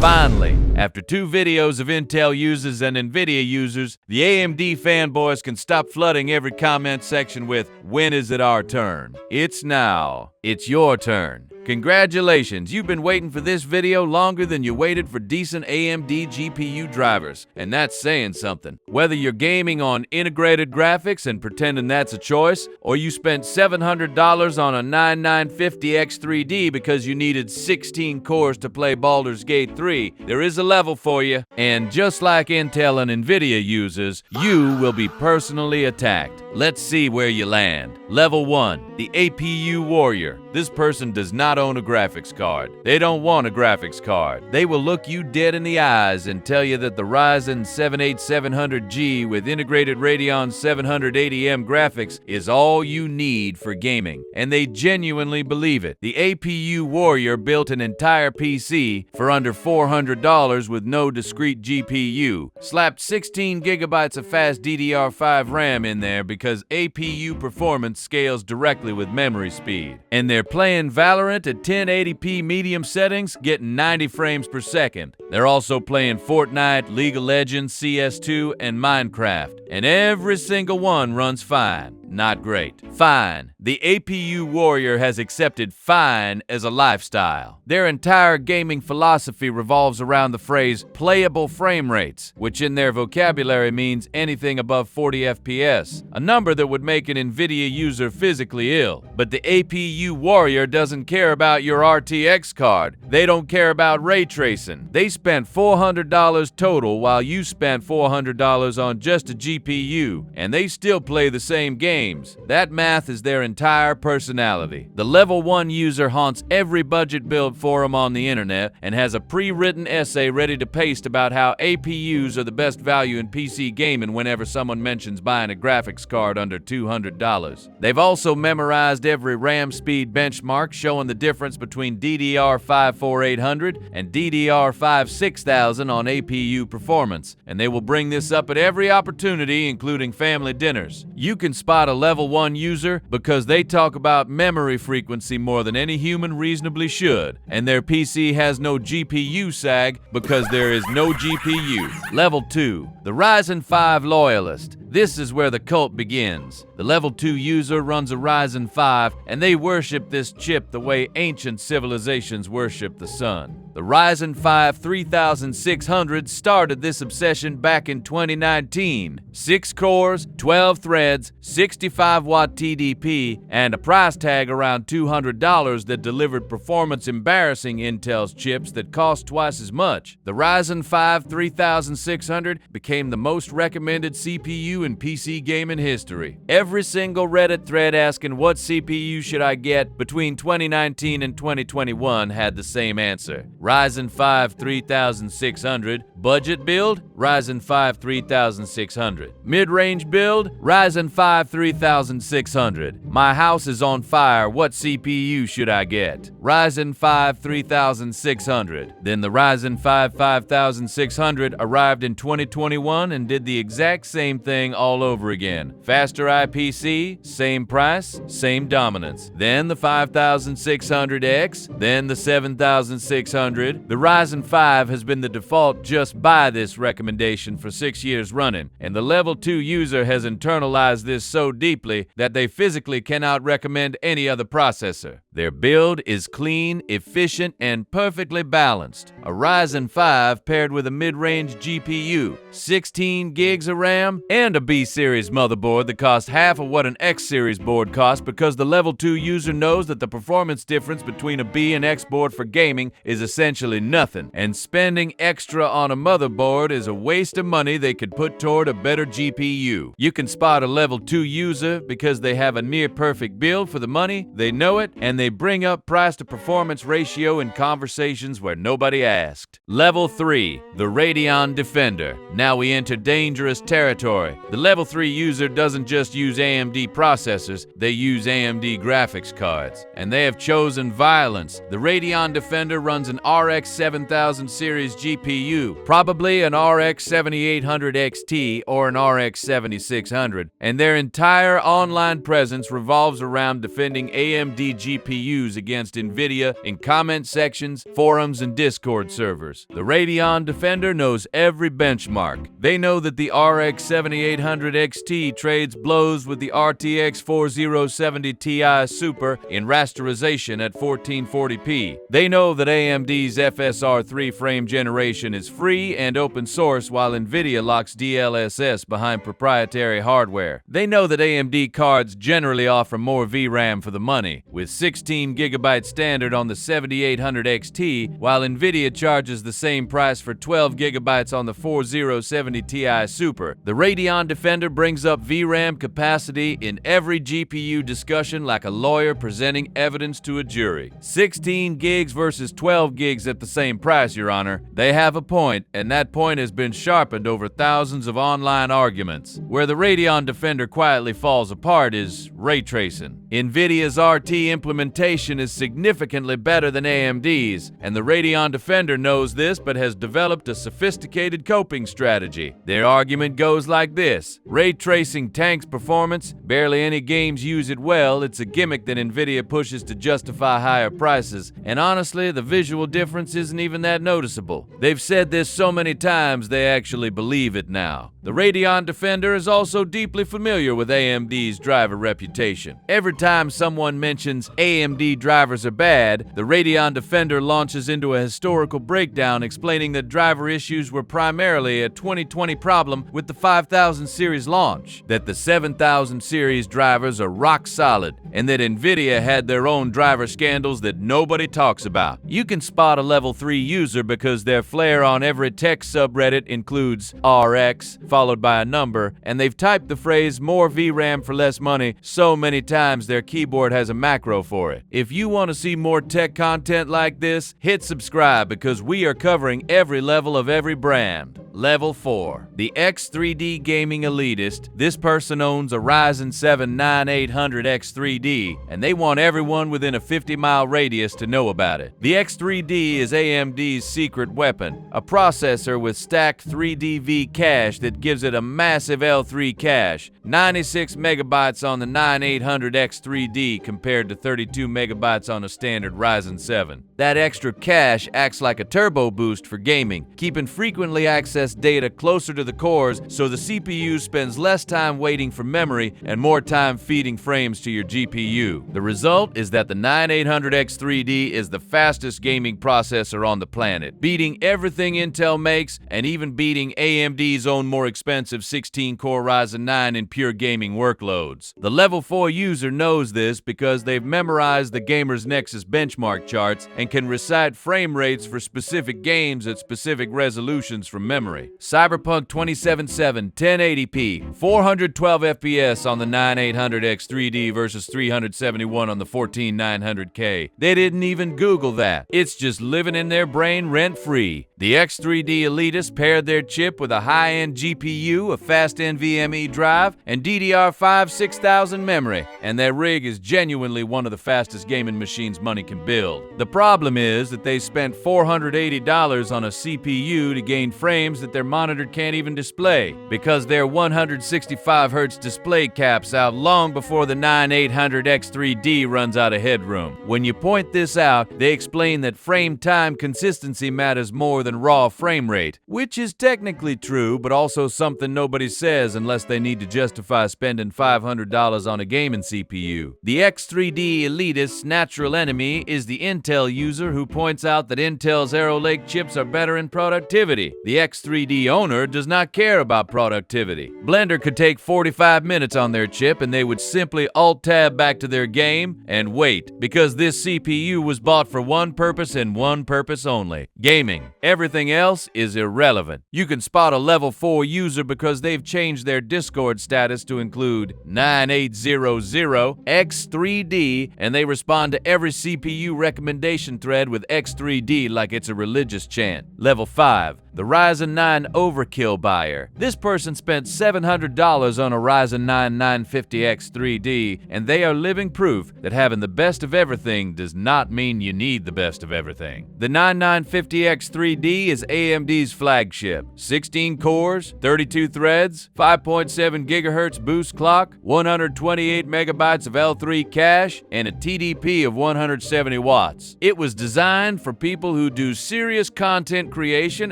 Finally, after 2 videos of Intel users and Nvidia users, the AMD fanboys can stop flooding every comment section with, "When is it our turn?" It's now. It's your turn. Congratulations, you've been waiting for this video longer than you waited for decent AMD GPU drivers, and that's saying something. Whether you're gaming on integrated graphics and pretending that's a choice, or you spent $700 on a 9950X3D because you needed 16 cores to play Baldur's Gate 3, there is a level for you. And just like Intel and Nvidia users, you will be personally attacked. Let's see where you land. Level 1, the APU warrior. This person does not own a graphics card. They don't want a graphics card. They will look you dead in the eyes and tell you that the Ryzen 78700G with integrated Radeon 780M graphics is all you need for gaming. And they genuinely believe it. The APU warrior built an entire PC for under $400 with no discrete GPU. Slapped 16 gigabytes of fast DDR5 RAM in there because APU performance scales directly with memory speed. And they're playing Valorant at 1080p medium settings, getting 90 frames per second. They're also playing Fortnite, League of Legends, CS2, and Minecraft. And every single one runs fine. Not great. Fine. The APU warrior has accepted fine as a lifestyle. Their entire gaming philosophy revolves around the phrase playable frame rates, which in their vocabulary means anything above 40 FPS, a number that would make an Nvidia user physically ill. But the APU warrior doesn't care about your RTX card. They don't care about ray tracing. They spent $400 total while you spent $400 on just a GPU, and they still play the same games. That math is their entire personality. The level 1 user haunts every budget build forum on the internet and has a pre-written essay ready to paste about how APUs are the best value in PC gaming whenever someone mentions buying a graphics card under $200. They've also memorized every RAM speed benchmark showing the difference between DDR5 4800 and DDR5 6000 on APU performance, and they will bring this up at every opportunity, including family dinners. You can spot a level 1 user because they talk about memory frequency more than any human reasonably should, and their PC has no GPU sag because there is no GPU. Level 2, the Ryzen 5 loyalist. This is where the cult begins. The level 2 user runs a Ryzen 5, and they worship this chip the way ancient civilizations worship the sun. The Ryzen 5 3600 started this obsession back in 2019. 6 cores, 12 threads, 65-watt TDP, and a price tag around $200 that delivered performance embarrassing Intel's chips that cost twice as much. The Ryzen 5 3600 became the most recommended CPU in PC gaming history. Every single Reddit thread asking what CPU should I get between 2019 and 2021 had the same answer. Ryzen 5 3600. Budget build, Ryzen 5 3600. Mid-range build, Ryzen 5 3600. My house is on fire, what CPU should I get? Ryzen 5 3600. Then the Ryzen 5 5600 arrived in 2021 and did the exact same thing all over again. Faster IPC, same price, same dominance. Then the 5600X, then the 7600. The Ryzen 5 has been the default just by this recommendation for 6 years running, and the level 2 user has internalized this so deeply that they physically cannot recommend any other processor. Their build is clean, efficient, and perfectly balanced. A Ryzen 5 paired with a mid-range GPU, 16 gigs of RAM, and a B-series motherboard that costs half of what an X-series board costs because the level 2 user knows that the performance difference between a B and X board for gaming is essentially nothing, and spending extra on a motherboard is a waste of money they could put toward a better GPU. You can spot a level 2 user because they have a near-perfect build for the money, they know it, and they bring up price to performance ratio in conversations where nobody asked. Level 3, the Radeon Defender. Now we enter dangerous territory. The level 3 user doesn't just use AMD processors, they use AMD graphics cards. And they have chosen violence. The Radeon Defender runs an RX 7000 series GPU, probably an RX 7800 XT or an RX 7600, and their entire online presence revolves around defending AMD GPU GPUs against NVIDIA in comment sections, forums, and Discord servers. The Radeon Defender knows every benchmark. They know that the RX 7800 XT trades blows with the RTX 4070 Ti Super in rasterization at 1440p. They know that AMD's FSR3 frame generation is free and open source while NVIDIA locks DLSS behind proprietary hardware. They know that AMD cards generally offer more VRAM for the money, with 16GB standard on the 7800 XT, while NVIDIA charges the same price for 12GB on the 4070 Ti Super. The Radeon Defender brings up VRAM capacity in every GPU discussion like a lawyer presenting evidence to a jury. 16 gigs versus 12 gigs at the same price, Your Honor. They have a point, and that point has been sharpened over thousands of online arguments. Where the Radeon Defender quietly falls apart is ray tracing. NVIDIA's RT implementation is significantly better than AMD's, and the Radeon Defender knows this but has developed a sophisticated coping strategy. Their argument goes like this: ray tracing tanks performance, barely any games use it well, it's a gimmick that NVIDIA pushes to justify higher prices, and honestly, the visual difference isn't even that noticeable. They've said this so many times they actually believe it now. The Radeon Defender is also deeply familiar with AMD's driver reputation. Every time someone mentions AMD drivers are bad, the Radeon Defender launches into a historical breakdown explaining that driver issues were primarily a 2020 problem with the 5000 series launch, that the 7000 series drivers are rock solid, and that NVIDIA had their own driver scandals that nobody talks about. You can spot a level 3 user because their flair on every tech subreddit includes RX, followed by a number, and they've typed the phrase more VRAM for less money so many times their keyboard has a macro for it. If you want to see more tech content like this, hit subscribe because we are covering every level of every brand. Level 4. The X3D Gaming Elitist. This person owns a Ryzen 7 9800 X3D, and they want everyone within a 50-mile radius to know about it. The X3D is AMD's secret weapon, a processor with stacked 3DV cache that gives it a massive L3 cache, 96 megabytes on the 9800 X3D compared to 32 megabytes on a standard Ryzen 7. That extra cache acts like a turbo boost for gaming, keeping frequently accessed data closer to the cores so the CPU spends less time waiting for memory and more time feeding frames to your GPU. The result is that the 9800 X3D is the fastest gaming processor on the planet, beating everything Intel makes and even beating AMD's own more expensive 16-core Ryzen 9 in pure gaming workloads. The Level 4 user knows this because they've memorized the Gamer's Nexus benchmark charts and can recite frame rates for specific games at specific resolutions from memory. Cyberpunk 2077 1080p, 412 FPS on the 9800 X3D versus 371 on the 14900K. They didn't even Google that. It's just living in their brain rent-free. The X3D Elitist paired their chip with a high-end GPU, a fast NVMe drive, and DDR5 6000 memory, and their rig is genuinely one of the fastest gaming machines money can build. The problem is that they spent $480 on a CPU to gain frames that their monitor can't even display, because their 165Hz display caps out long before the 9800 X3D runs out of headroom. When you point this out, they explain that frame time consistency matters more than raw frame rate, which is technically true, but also something nobody says unless they need to justify spending $500 on a gaming CPU. The X3D Elitist's natural enemy is the Intel user who points out that Intel's Arrow Lake chips are better in productivity. The X3D owner does not care about productivity. Blender could take 45 minutes on their chip and they would simply Alt-Tab back to their game and wait, because this CPU was bought for one purpose and one purpose only: gaming. Everything else is irrelevant. You can spot a level 4 user because they've changed their Discord status to include 9800 X3D, and they respond to every CPU recommendation thread with X3D like it's a religious chant. Level 5. the Ryzen 9 overkill buyer. This person spent $700 on a Ryzen 9 950X 3D, and they are living proof that having the best of everything does not mean you need the best of everything. The 9950X 3D is AMD's flagship. 16 cores, 32 threads, 5.7 GHz boost clock, 128 megabytes of L3 cache, and a TDP of 170 watts. It was designed for people who do serious content creation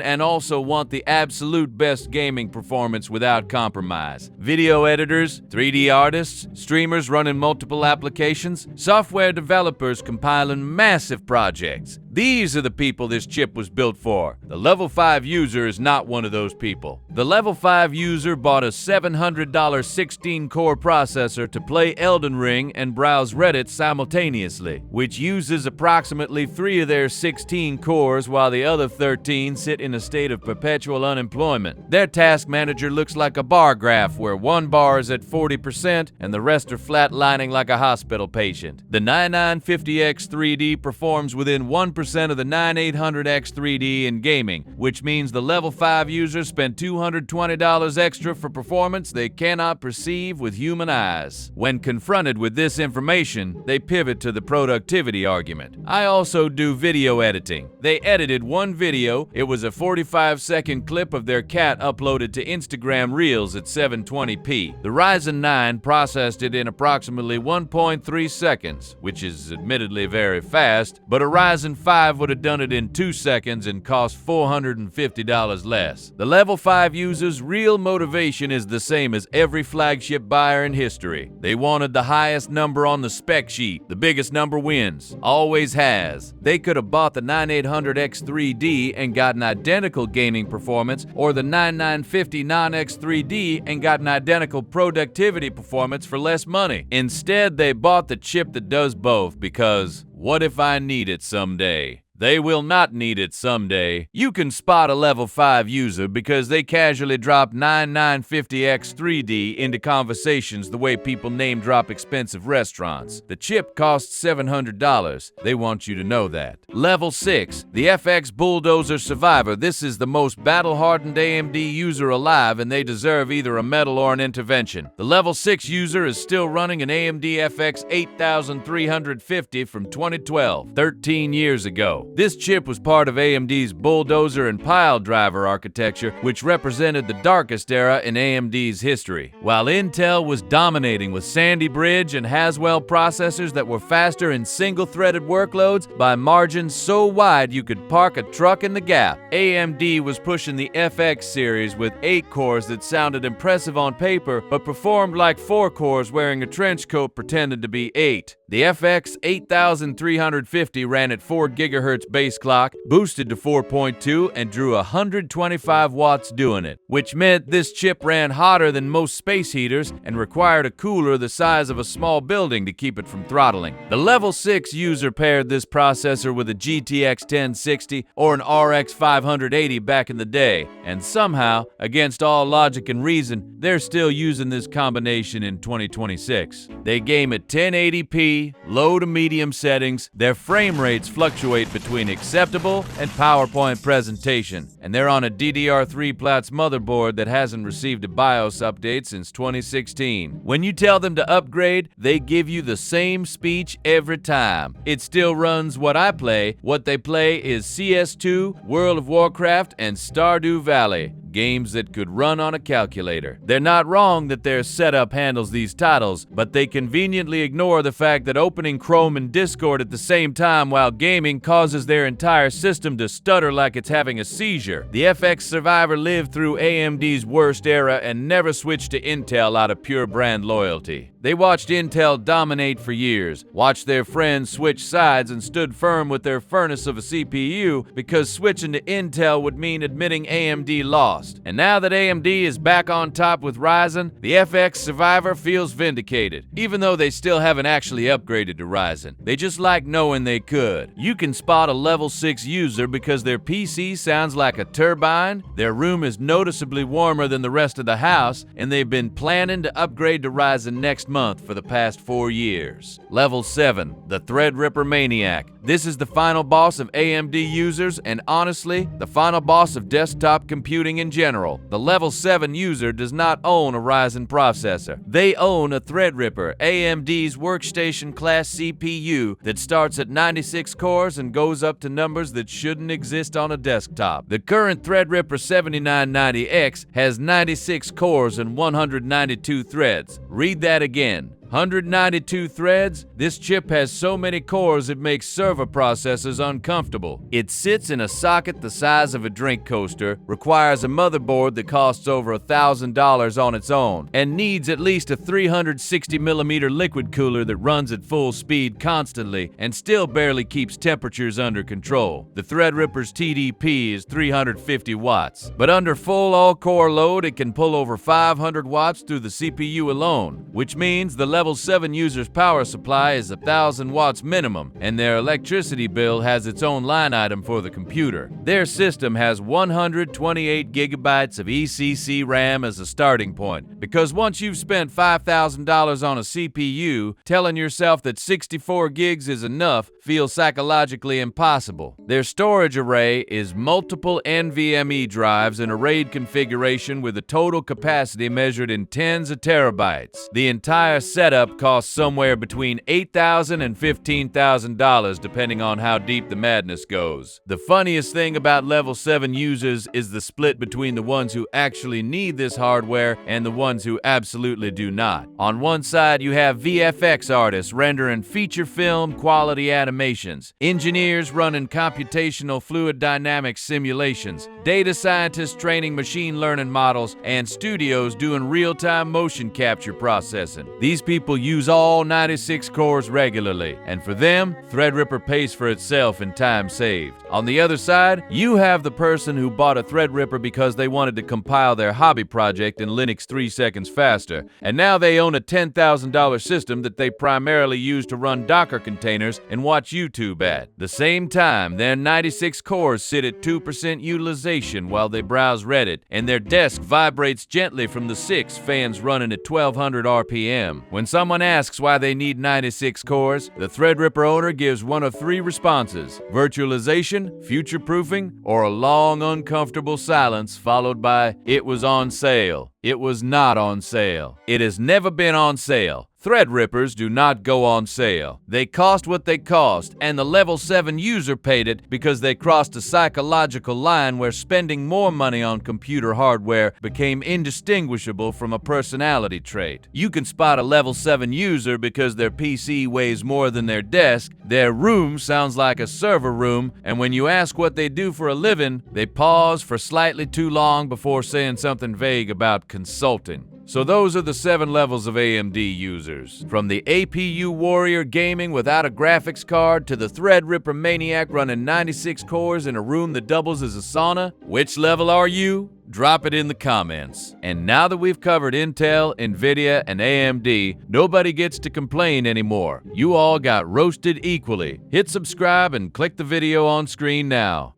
and also want the absolute best gaming performance without compromise. Video editors, 3D artists, streamers running multiple applications, software developers compiling massive projects. These are the people this chip was built for. The Level 5 user is not one of those people. The Level 5 user bought a $700 16-core processor to play Elden Ring and browse Reddit simultaneously, which uses approximately 3 of their 16 cores while the other 13 sit in a state of perpetual unemployment. Their task manager looks like a bar graph where one bar is at 40% and the rest are flatlining like a hospital patient. The 9950X 3D performs within 1% of the 9800X 3D in gaming, which means the Level 5 users spent $220 extra for performance they cannot perceive with human eyes. When confronted with this information, they pivot to the productivity argument. I also do video editing. They edited one video. It was a 45-second clip of their cat uploaded to Instagram Reels at 720p. The Ryzen 9 processed it in approximately 1.3 seconds, which is admittedly very fast, but a Ryzen 5 would have done it in 2 seconds and cost $450 less. The Level 5 user's real motivation is the same as every flagship buyer in history. They wanted the highest number on the spec sheet. The biggest number wins. Always has. They could have bought the 9800X 3D and gotten identical gaming performance, or the 9950 non-X 3D and gotten identical productivity performance for less money. Instead, they bought the chip that does both because what if I need it someday? They will not need it someday. You can spot a Level 5 user because they casually drop 9950X 3D into conversations the way people name drop expensive restaurants. The chip costs $700. They want you to know that. Level 6, the FX Bulldozer Survivor. This is the most battle-hardened AMD user alive, and they deserve either a medal or an intervention. The Level 6 user is still running an AMD FX 8350 from 2012, 13 years ago. This chip was part of AMD's bulldozer and pile driver architecture, which represented the darkest era in AMD's history. While Intel was dominating with Sandy Bridge and Haswell processors that were faster in single-threaded workloads by margins so wide you could park a truck in the gap, AMD was pushing the FX series with 8 cores that sounded impressive on paper but performed like 4 cores wearing a trench coat pretending to be 8. The FX 8350 ran at 4 GHz base clock, boosted to 4.2, and drew 125 watts doing it, which meant this chip ran hotter than most space heaters and required a cooler the size of a small building to keep it from throttling. The Level 6 user paired this processor with a GTX 1060 or an RX 580 back in the day, and somehow, against all logic and reason, they're still using this combination in 2026. They game at 1080p, low to medium settings. Their frame rates fluctuate between acceptable and PowerPoint presentation, and they're on a DDR3 Platts motherboard that hasn't received a BIOS update since 2016. When you tell them to upgrade, they give you the same speech every time. It still runs what I play. What they play is CS2, World of Warcraft, and Stardew Valley. Games that could run on a calculator. They're not wrong that their setup handles these titles, but they conveniently ignore the fact that opening Chrome and Discord at the same time while gaming causes their entire system to stutter like it's having a seizure. The FX Survivor lived through AMD's worst era and never switched to Intel out of pure brand loyalty. They watched Intel dominate for years, watched their friends switch sides, and stood firm with their furnace of a CPU because switching to Intel would mean admitting AMD lost. lost. And now that AMD is back on top with Ryzen, the FX survivor feels vindicated, even though they still haven't actually upgraded to Ryzen. They just like knowing they could. You can spot a level 6 user because their PC sounds like a turbine, their room is noticeably warmer than the rest of the house, and they've been planning to upgrade to Ryzen next month for the past 4 years. Level 7, the ThreadRipper Maniac. This is the final boss of AMD users and honestly, the final boss of desktop computing in general. The level 7 user does not own a Ryzen processor. They own a ThreadRipper, AMD's workstation class CPU that starts at 96 cores and goes up to numbers that shouldn't exist on a desktop. The current ThreadRipper 7990X has 96 cores and 192 threads. Read that again. 192 threads? This chip has so many cores it makes server processors uncomfortable. It sits in a socket the size of a drink coaster, requires a motherboard that costs over $1,000 on its own, and needs at least a 360mm liquid cooler that runs at full speed constantly and still barely keeps temperatures under control. The ThreadRipper's TDP is 350 watts, but under full all-core load it can pull over 500 watts through the CPU alone, which means the level 7 user's power supply is 1,000 watts minimum, and their electricity bill has its own line item for the computer. Their system has 128 gigabytes of ECC RAM as a starting point, because once you've spent $5,000 on a CPU, telling yourself that 64 gigs is enough feels psychologically impossible. Their storage array is multiple NVMe drives in a RAID configuration with a total capacity measured in tens of terabytes. The entire setup costs somewhere between $8,000 and $15,000 depending on how deep the madness goes. The funniest thing about level 7 users is the split between the ones who actually need this hardware and the ones who absolutely do not. On one side you have VFX artists rendering feature film quality animations, engineers running computational fluid dynamics simulations, data scientists training machine learning models, and studios doing real-time motion capture processing. These people use all 96 cores regularly, and for them, ThreadRipper pays for itself in time saved. On the other side, you have the person who bought a ThreadRipper because they wanted to compile their hobby project in Linux 3 seconds faster, and now they own a $10,000 system that they primarily use to run Docker containers and watch YouTube at. The same time, their 96 cores sit at 2% utilization while they browse Reddit, and their desk vibrates gently from the 6 fans running at 1200 RPM. When someone asks why they need 96 cores, the ThreadRipper owner gives one of 3 responses: virtualization, future-proofing, or a long, uncomfortable silence followed by, "It was on sale." It was not on sale. It has never been on sale. ThreadRippers do not go on sale. They cost what they cost, and the level 7 user paid it because they crossed a psychological line where spending more money on computer hardware became indistinguishable from a personality trait. You can spot a level 7 user because their PC weighs more than their desk, their room sounds like a server room, and when you ask what they do for a living, they pause for slightly too long before saying something vague about consulting. So those are the 7 levels of AMD users. From the APU warrior gaming without a graphics card to the ThreadRipper maniac running 96 cores in a room that doubles as a sauna. Which level are you? Drop it in the comments. And now that we've covered Intel, Nvidia, and AMD, nobody gets to complain anymore. You all got roasted equally. Hit subscribe and click the video on screen now.